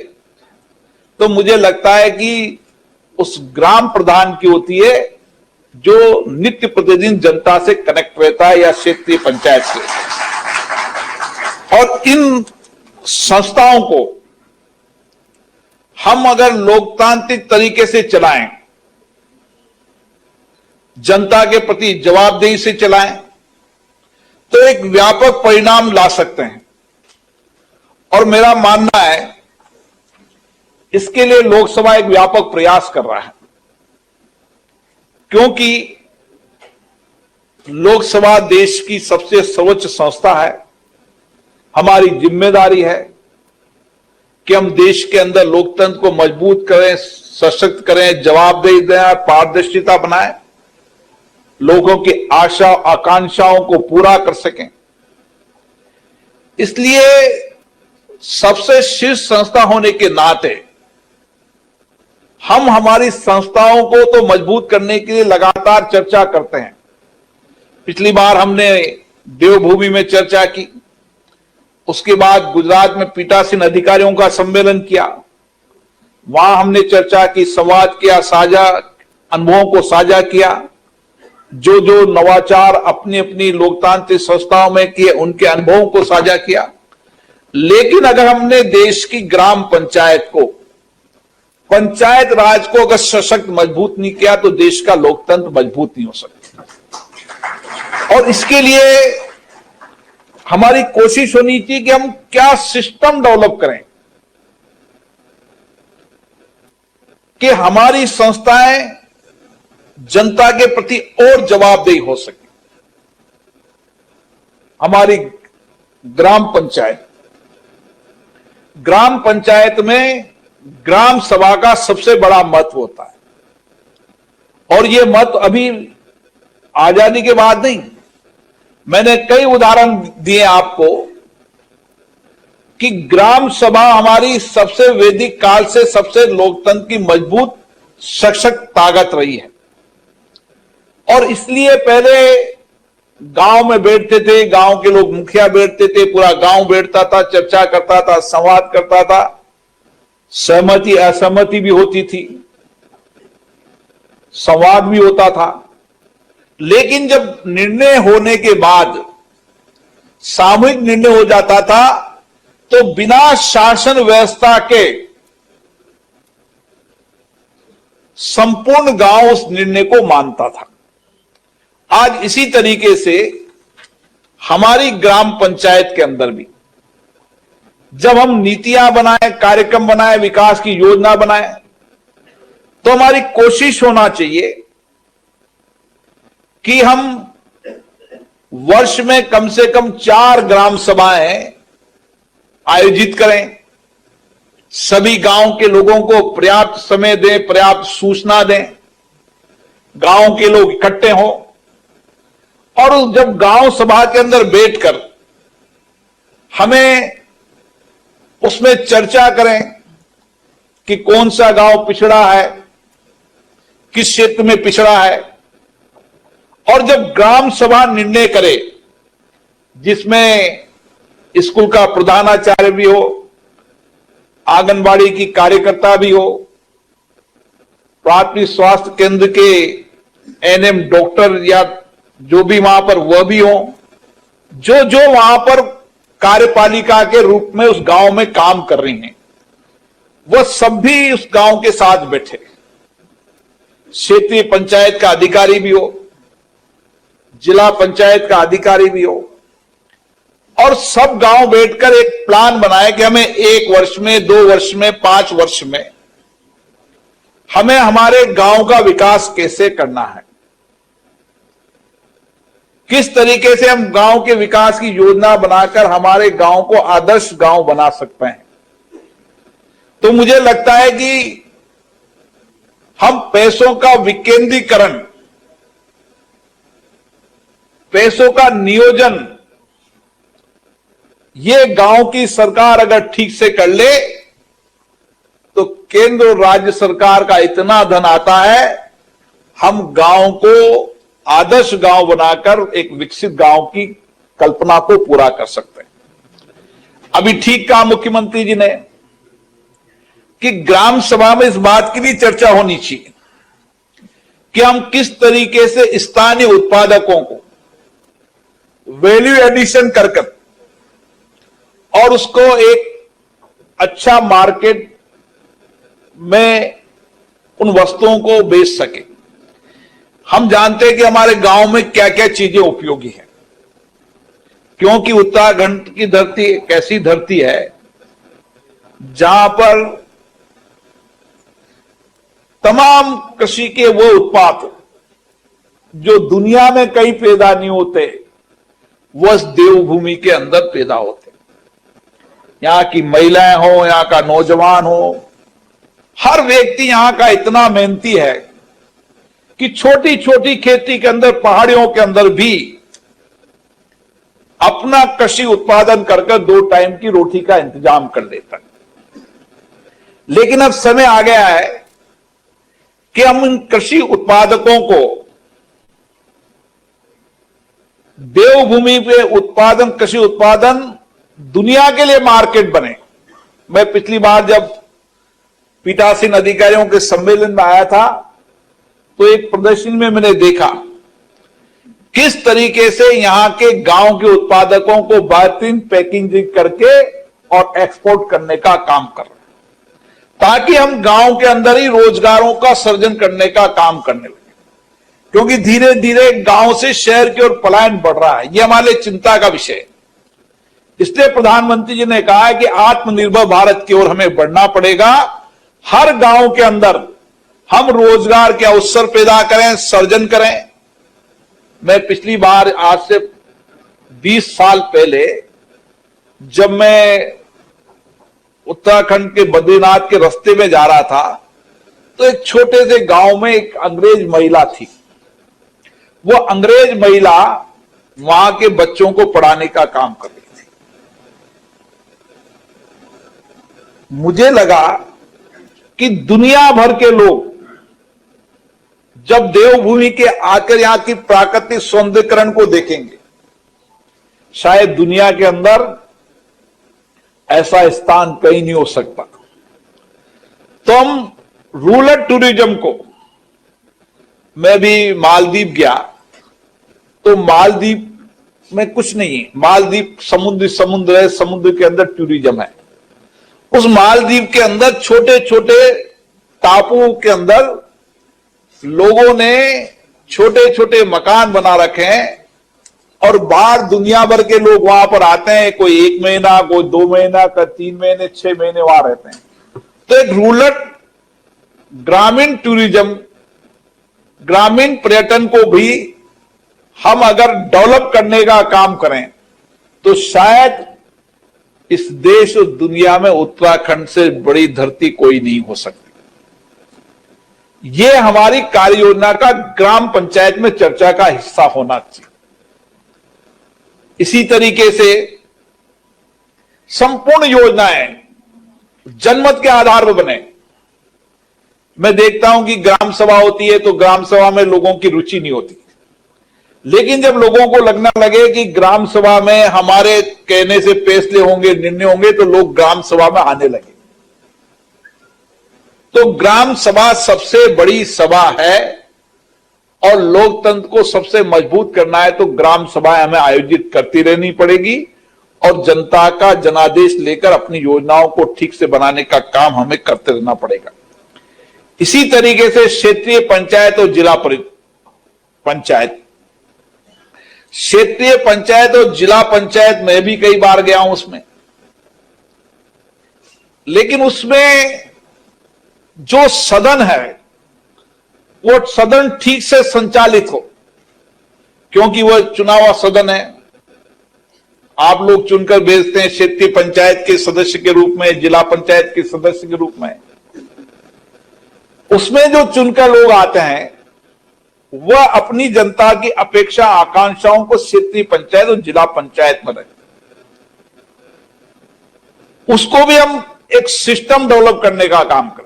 तो मुझे लगता है कि उस ग्राम प्रधान की होती है, जो नित्य प्रतिदिन जनता से कनेक्ट रहता है, या क्षेत्रीय पंचायत से। और इन संस्थाओं को हम अगर लोकतांत्रिक तरीके से चलाएं, जनता के प्रति जवाबदेही से चलाएं, तो एक व्यापक परिणाम ला सकते हैं। और मेरा मानना है इसके लिए लोकसभा एक व्यापक प्रयास कर रहा है, क्योंकि लोकसभा देश की सबसे सर्वोच्च संस्था है। हमारी जिम्मेदारी है कि हम देश के अंदर लोकतंत्र को मजबूत करें, सशक्त करें, जवाबदेही दें, पारदर्शिता बनाएं, लोगों की आशा आकांक्षाओं को पूरा कर सकें। इसलिए सबसे शीर्ष संस्था होने के नाते हम हमारी संस्थाओं को तो मजबूत करने के लिए लगातार चर्चा करते हैं। पिछली बार हमने देवभूमि में चर्चा की, उसके बाद गुजरात में पीठासीन अधिकारियों का सम्मेलन किया, वहां हमने चर्चा की, संवाद किया, साझा अनुभवों को साझा किया, जो जो नवाचार अपनी अपनी लोकतांत्रिक संस्थाओं में किए उनके अनुभवों को साझा किया। लेकिन अगर हमने देश की ग्राम पंचायत को, पंचायत राज को अगर सशक्त मजबूत नहीं किया तो देश का लोकतंत्र मजबूत नहीं हो सकता। और इसके लिए हमारी कोशिश होनी चाहिए कि हम क्या सिस्टम डेवलप करें कि हमारी संस्थाएं जनता के प्रति और जवाबदेही हो सके। हमारी ग्राम पंचायत में ग्राम सभा का सबसे बड़ा महत्व होता है। और यह महत्व अभी आजादी के बाद नहीं, मैंने कई उदाहरण दिए आपको कि ग्राम सभा हमारी सबसे वैदिक काल से सबसे लोकतंत्र की मजबूत सशक्त ताकत रही है। और इसलिए पहले गांव में बैठते थे, गांव के लोग मुखिया बैठते थे, पूरा गांव बैठता था, चर्चा करता था, संवाद करता था, सहमति असहमति भी होती थी, संवाद भी होता था। लेकिन जब निर्णय होने के बाद सामूहिक निर्णय हो जाता था तो बिना शासन व्यवस्था के संपूर्ण गांव उस निर्णय को मानता था। आज इसी तरीके से हमारी ग्राम पंचायत के अंदर भी जब हम नीतियां बनाएं, कार्यक्रम बनाएं, विकास की योजना बनाएं, तो हमारी कोशिश होना चाहिए कि हम वर्ष में कम से कम 4 ग्राम सभाएं आयोजित करें, सभी गांव के लोगों को पर्याप्त समय दें, पर्याप्त सूचना दें, गांव के लोग इकट्ठे हों और जब गांव सभा के अंदर बैठकर हमें उसमें चर्चा करें कि कौन सा गांव पिछड़ा है, किस क्षेत्र में पिछड़ा है, और जब ग्राम सभा निर्णय करे जिसमें स्कूल का प्रधानाचार्य भी हो, आंगनबाड़ी की कार्यकर्ता भी हो, प्राथमिक स्वास्थ्य केंद्र के एनएम डॉक्टर या जो भी वहां पर वह भी हो, जो जो वहां पर कार्यपालिका के रूप में उस गांव में काम कर रही हैं, वह सब भी उस गांव के साथ बैठे, क्षेत्रीय पंचायत का अधिकारी भी हो, जिला पंचायत का अधिकारी भी हो, और सब गांव बैठकर एक प्लान बनाए कि हमें 1 वर्ष में, 2 वर्ष में, 5 वर्ष में हमें हमारे गांव का विकास कैसे करना है, किस तरीके से हम गांव के विकास की योजना बनाकर हमारे गांव को आदर्श गांव बना सकते हैं। तो मुझे लगता है कि हम पैसों का विकेंद्रीकरण, पैसों का नियोजन, ये गांव की सरकार अगर ठीक से कर ले तो केंद्र और राज्य सरकार का इतना धन आता है, हम गांव को आदर्श गांव बनाकर एक विकसित गांव की कल्पना को पूरा कर सकते हैं। अभी ठीक कहा मुख्यमंत्री जी ने कि ग्राम सभा में इस बात की भी चर्चा होनी चाहिए कि हम किस तरीके से स्थानीय उत्पादकों को वैल्यू एडिशन कर और उसको एक अच्छा मार्केट में उन वस्तुओं को बेच सके। हम जानते हैं कि हमारे गांव में क्या क्या चीजें उपयोगी हैं, क्योंकि उत्तराखंड की धरती एक ऐसी धरती है जहां पर तमाम कृषि के वो उत्पाद जो दुनिया में कहीं पैदा नहीं होते, वह देवभूमि के अंदर पैदा होते। यहां की महिलाएं हो, यहां का नौजवान हो, हर व्यक्ति यहां का इतना मेहनती है कि छोटी छोटी खेती के अंदर, पहाड़ियों के अंदर भी अपना कृषि उत्पादन कर 2 टाइम की रोटी का इंतजाम कर लेता है। लेकिन अब समय आ गया है कि हम इन कृषि उत्पादकों को देवभूमि पे उत्पादन, कृषि उत्पादन दुनिया के लिए मार्केट बने। मैं पिछली बार जब पीठासीन अधिकारियों के सम्मेलन में आया था तो एक प्रदर्शनी में मैंने देखा किस तरीके से यहां के गांव के उत्पादकों को बेहतरीन पैकेजिंग करके और एक्सपोर्ट करने का काम कर रहे हैं, ताकि हम गांव के अंदर ही रोजगारों का सृजन करने का काम करने लगे। क्योंकि धीरे धीरे गांव से शहर की ओर पलायन बढ़ रहा है, यह हमारे चिंता का विषय है। इसलिए प्रधानमंत्री जी ने कहा है कि आत्मनिर्भर भारत की ओर हमें बढ़ना पड़ेगा। हर गांव के अंदर हम रोजगार के अवसर पैदा करें, सृजन करें। मैं पिछली बार आज से 20 साल पहले जब मैं उत्तराखंड के बद्रीनाथ के रास्ते में जा रहा था तो एक छोटे से गांव में एक अंग्रेज महिला थी। वो अंग्रेज महिला वहां के बच्चों को पढ़ाने का काम कर रही थी। मुझे लगा कि दुनिया भर के लोग जब देवभूमि के आकर यहां की प्राकृतिक सौंदर्यीकरण को देखेंगे, शायद दुनिया के अंदर ऐसा स्थान कहीं नहीं हो सकता। तो हम रूरल टूरिज्म को, मैं भी मालदीव गया तो मालदीव में कुछ नहीं है। मालदीव समुद्र है, समुद्र के अंदर टूरिज्म है। उस मालदीव के अंदर छोटे छोटे टापुओं के अंदर लोगों ने छोटे छोटे मकान बना रखे हैं और बाहर दुनिया भर के लोग वहां पर आते हैं। कोई 1 महीना, कोई 2 महीना, कोई 3 महीने, 6 महीने वहां रहते हैं। तो एक रूरल ग्रामीण टूरिज्म, ग्रामीण पर्यटन को भी हम अगर डेवलप करने का काम करें तो शायद इस देश और दुनिया में उत्तराखंड से बड़ी धरती कोई नहीं हो सकती। यह हमारी कार्य योजना का ग्राम पंचायत में चर्चा का हिस्सा होना चाहिए। इसी तरीके से संपूर्ण योजनाएं जनमत के आधार पर बने। मैं देखता हूं कि ग्राम सभा होती है तो ग्राम सभा में लोगों की रुचि नहीं होती, लेकिन जब लोगों को लगने लगे कि ग्राम सभा में हमारे कहने से फैसले होंगे, निर्णय होंगे, तो लोग ग्राम सभा में आने लगे। तो ग्राम सभा सबसे बड़ी सभा है और लोकतंत्र को सबसे मजबूत करना है तो ग्राम सभाएं हमें आयोजित करती रहनी पड़ेगी और जनता का जनादेश लेकर अपनी योजनाओं को ठीक से बनाने का काम हमें करते रहना पड़ेगा। इसी तरीके से क्षेत्रीय पंचायत और जिला पंचायत, क्षेत्रीय पंचायत और जिला पंचायत में भी कई बार गया हूं उसमें, लेकिन उसमें जो सदन है वो सदन ठीक से संचालित हो, क्योंकि वह चुनावा सदन है। आप लोग चुनकर भेजते हैं क्षेत्रीय पंचायत के सदस्य के रूप में, जिला पंचायत के सदस्य के रूप में। उसमें जो चुनकर लोग आते हैं वह अपनी जनता की अपेक्षा आकांक्षाओं को क्षेत्रीय पंचायत और जिला पंचायत में रखें। उसको भी हम एक सिस्टम डेवलप करने का काम करें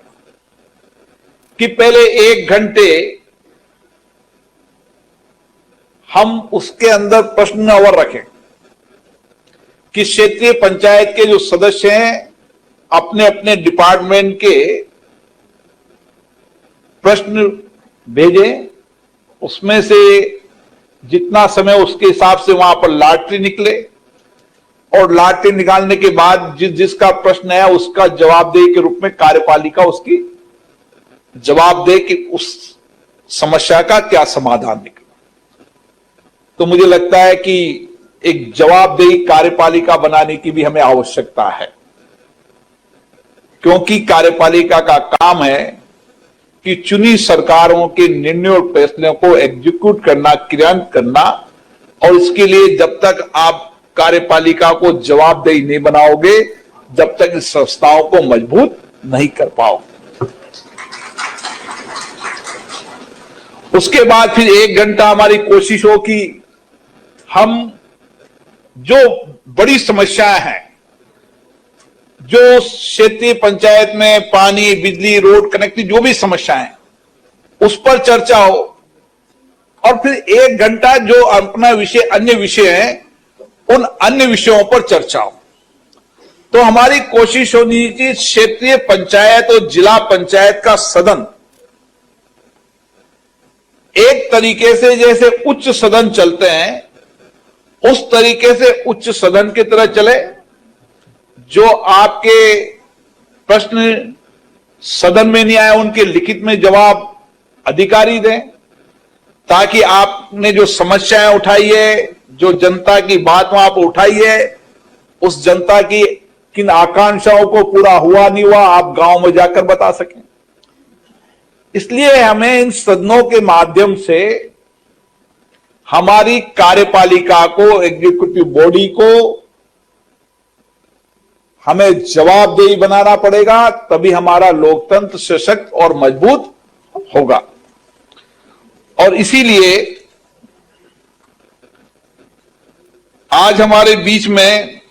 कि पहले 1 घंटे हम उसके अंदर प्रश्न अवर रखें कि क्षेत्रीय पंचायत के जो सदस्य हैं अपने अपने डिपार्टमेंट के प्रश्न भेजें, उसमें से जितना समय उसके हिसाब से वहां पर लॉटरी निकले और लॉटरी निकालने के बाद जिसका प्रश्न है उसका जवाबदेही के रूप में कार्यपालिका उसकी जवाब दे कि उस समस्या का क्या समाधान निकला। तो मुझे लगता है कि एक जवाबदेही कार्यपालिका बनाने की भी हमें आवश्यकता है, क्योंकि कार्यपालिका का काम है कि चुनी सरकारों के निर्णय और फैसलों को एग्जीक्यूट करना, क्रियान्वित करना, और इसके लिए जब तक आप कार्यपालिका को जवाबदेही नहीं बनाओगे जब तक इस संस्थाओं को मजबूत नहीं कर पाओगे। उसके बाद फिर 1 घंटा हमारी कोशिश हो कि हम जो बड़ी समस्याएं हैं, जो क्षेत्रीय पंचायत में पानी, बिजली, रोड कनेक्टिविटी, जो भी समस्याएं हैं उस पर चर्चा हो, और फिर 1 घंटा जो अपना विषय, अन्य विषय हैं, उन अन्य विषयों पर चर्चा हो। तो हमारी कोशिश होनी चाहिए क्षेत्रीय पंचायत और जिला पंचायत का सदन एक तरीके से जैसे उच्च सदन चलते हैं उस तरीके से उच्च सदन की तरह चले, जो आपके प्रश्न सदन में नहीं आए उनके लिखित में जवाब अधिकारी दें, ताकि आपने जो समस्याएं उठाई है, जो जनता की बात वहां पर उठाई है, उस जनता की किन आकांक्षाओं को पूरा हुआ नहीं हुआ आप गांव में जाकर बता सकें। इसलिए हमें इन सदनों के माध्यम से हमारी कार्यपालिका को, एग्जीक्यूटिव बॉडी को हमें जवाबदेही बनाना पड़ेगा, तभी हमारा लोकतंत्र सशक्त और मजबूत होगा। और इसीलिए आज हमारे बीच में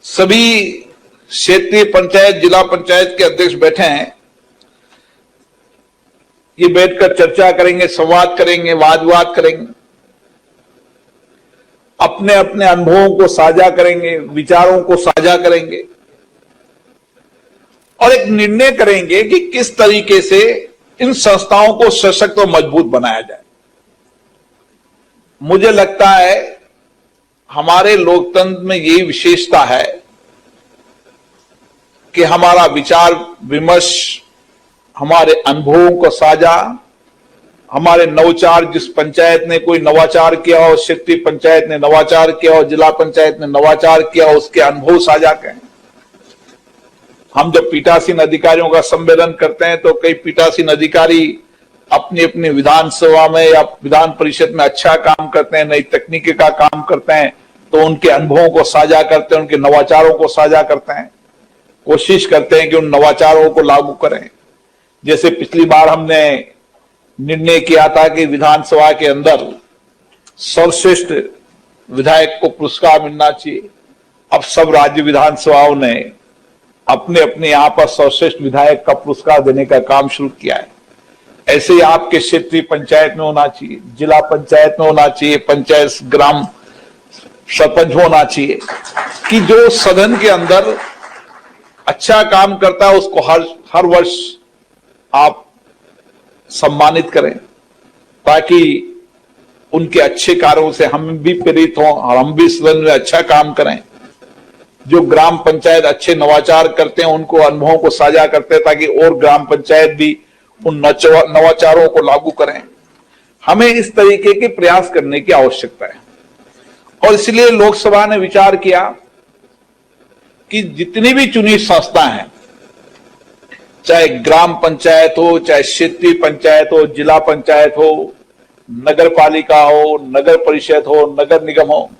सभी क्षेत्रीय पंचायत, जिला पंचायत के अध्यक्ष बैठे हैं। ये बैठकर चर्चा करेंगे, संवाद करेंगे, वाद विवाद करेंगे, अपने अपने अनुभवों को साझा करेंगे, विचारों को साझा करेंगे और एक निर्णय करेंगे कि किस तरीके से इन संस्थाओं को सशक्त और मजबूत बनाया जाए। मुझे लगता है हमारे लोकतंत्र में यही विशेषता है कि हमारा विचार विमर्श, हमारे अनुभवों को साझा, हमारे नवाचार, जिस पंचायत ने कोई नवाचार किया हो, क्षेत्रीय पंचायत ने नवाचार किया हो, जिला पंचायत ने नवाचार किया हो, उसके अनुभव साझा करें। हम जब पीठासीन अधिकारियों का सम्मेलन करते हैं तो कई पीठासीन अधिकारी अपनी अपनी विधानसभा में या विधान परिषद में अच्छा काम करते हैं, नई तकनीकी का काम करते हैं, तो उनके अनुभवों को साझा करते हैं, उनके नवाचारों को साझा करते हैं, कोशिश करते हैं कि उन नवाचारों को लागू करें। जैसे पिछली बार हमने निर्णय किया था कि विधानसभा के अंदर सर्वश्रेष्ठ विधायक को पुरस्कार मिलना चाहिए। अब सब राज्य विधानसभाओं ने अपने अपने यहां पर सर्वश्रेष्ठ विधायक का पुरस्कार देने का काम शुरू किया है। ऐसे ही आपके क्षेत्रीय पंचायत में होना चाहिए, जिला पंचायत में होना चाहिए, पंचायत ग्राम सरपंच होना चाहिए कि जो सदन के अंदर अच्छा काम करता है उसको हर वर्ष आप सम्मानित करें, ताकि उनके अच्छे कार्यों से हम भी प्रेरित हों और हम भी सदन में अच्छा काम करें। जो ग्राम पंचायत अच्छे नवाचार करते हैं उनको अनुभवों को साझा करते हैं, ताकि और ग्राम पंचायत भी उन नवाचारों को लागू करें। हमें इस तरीके के प्रयास करने की आवश्यकता है और इसलिए लोकसभा ने विचार किया कि जितनी भी चुनी संस्था हैं, चाहे ग्राम पंचायत हो, चाहे क्षेत्रीय पंचायत हो, जिला पंचायत हो, नगर पालिका हो, नगर परिषद हो, नगर निगम हो,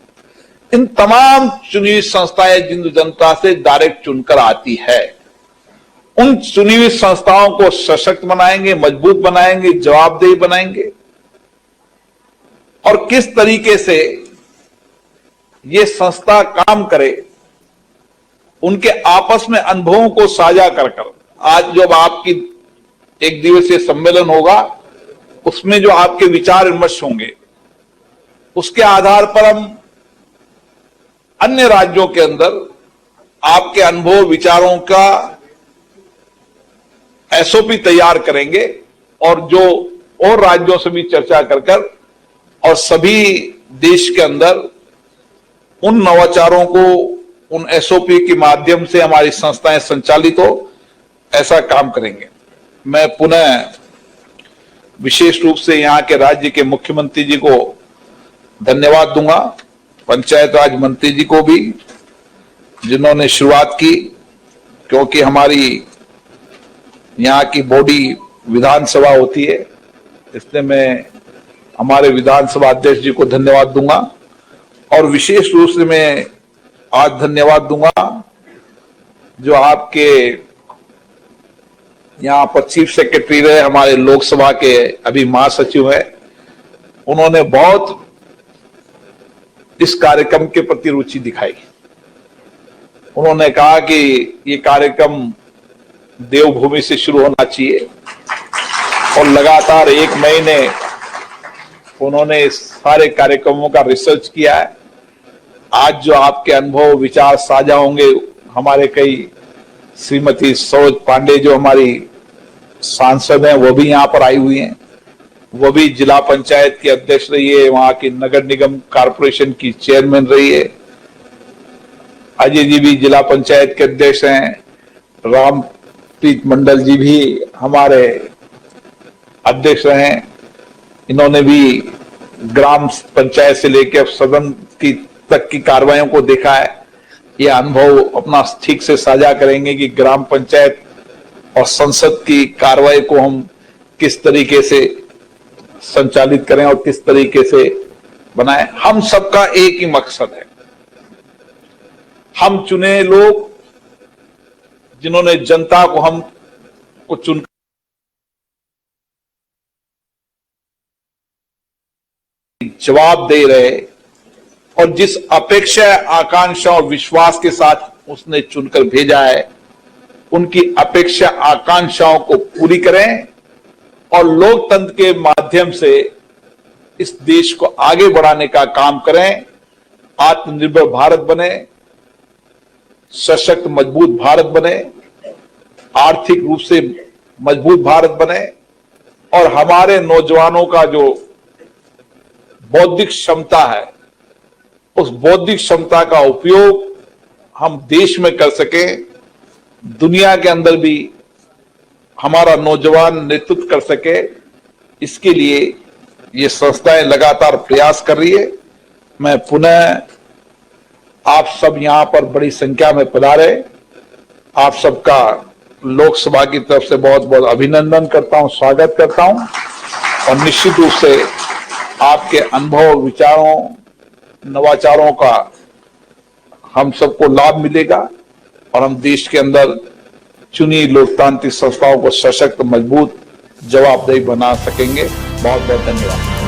इन तमाम चुनी संस्थाएं जिन जनता से डायरेक्ट चुनकर आती है, उन चुनी हुई संस्थाओं को सशक्त बनाएंगे, मजबूत बनाएंगे, जवाबदेही बनाएंगे और किस तरीके से ये संस्था काम करे, उनके आपस में अनुभवों को साझा कर आज जब आपकी एक दिवसीय सम्मेलन होगा उसमें जो आपके विचार विमर्श होंगे उसके आधार पर हम अन्य राज्यों के अंदर आपके अनुभव विचारों का एसओपी तैयार करेंगे और जो और राज्यों से भी चर्चा कर और सभी देश के अंदर उन नवाचारों को उन एसओपी के माध्यम से हमारी संस्थाएं संचालित हो, ऐसा काम करेंगे। मैं पुनः विशेष रूप से यहाँ के राज्य के मुख्यमंत्री जी को धन्यवाद दूंगा, पंचायत राज मंत्री जी को भी जिन्होंने शुरुआत की, क्योंकि हमारी यहाँ की बॉडी विधानसभा होती है, इसलिए मैं हमारे विधानसभा अध्यक्ष जी को धन्यवाद दूंगा और विशेष रूप से मैं आज धन्यवाद दूंगा जो आपके यहाँ पर चीफ सेक्रेटरी रहे, हमारे लोकसभा के अभी महासचिव है, उन्होंने बहुत इस कार्यक्रम के प्रति रुचि दिखाई। उन्होंने कहा कि ये कार्यक्रम देवभूमि से शुरू होना चाहिए और लगातार 1 महीने उन्होंने इस सारे कार्यक्रमों का रिसर्च किया है। आज जो आपके अनुभव विचार साझा होंगे, हमारे कई श्रीमती सरोज पांडे जो हमारी सांसद हैं वो भी यहाँ पर आई हुई हैं, वो भी जिला पंचायत की अध्यक्ष रही है, वहां की नगर निगम कॉरपोरेशन की चेयरमैन रही है, अजय जी भी जिला पंचायत के अध्यक्ष हैं, रामप्रीत मंडल जी भी हमारे अध्यक्ष रहे, इन्होंने भी ग्राम पंचायत से लेकर सदन की तक की कार्रवाइयों को देखा है। ये अनुभव अपना ठीक से साझा करेंगे कि ग्राम पंचायत और संसद की कार्रवाई को हम किस तरीके से संचालित करें और किस तरीके से बनाएं। हम सबका एक ही मकसद है, हम चुने लोग जिन्होंने जनता को हम को चुन जवाब दे रहे और जिस अपेक्षा, आकांक्षा और विश्वास के साथ उसने चुनकर भेजा है, उनकी अपेक्षा आकांक्षाओं को पूरी करें और लोकतंत्र के माध्यम से इस देश को आगे बढ़ाने का काम करें, आत्मनिर्भर भारत बने, सशक्त मजबूत भारत बने, आर्थिक रूप से मजबूत भारत बने और हमारे नौजवानों का जो बौद्धिक क्षमता है उस बौद्धिक क्षमता का उपयोग हम देश में कर सकें, दुनिया के अंदर भी हमारा नौजवान नेतृत्व कर सके, इसके लिए ये संस्थाएं लगातार प्रयास कर रही है। मैं पुनः आप सब यहां पर बड़ी संख्या में पधारे, आप सबका लोकसभा की तरफ से बहुत बहुत अभिनंदन करता हूं, स्वागत करता हूं और निश्चित रूप से आपके अनुभव, विचारों, नवाचारों का हम सबको लाभ मिलेगा और हम देश के अंदर चुनी लोकतांत्रिक संस्थाओं को सशक्त, मजबूत, जवाबदेही बना सकेंगे। बहुत बहुत धन्यवाद।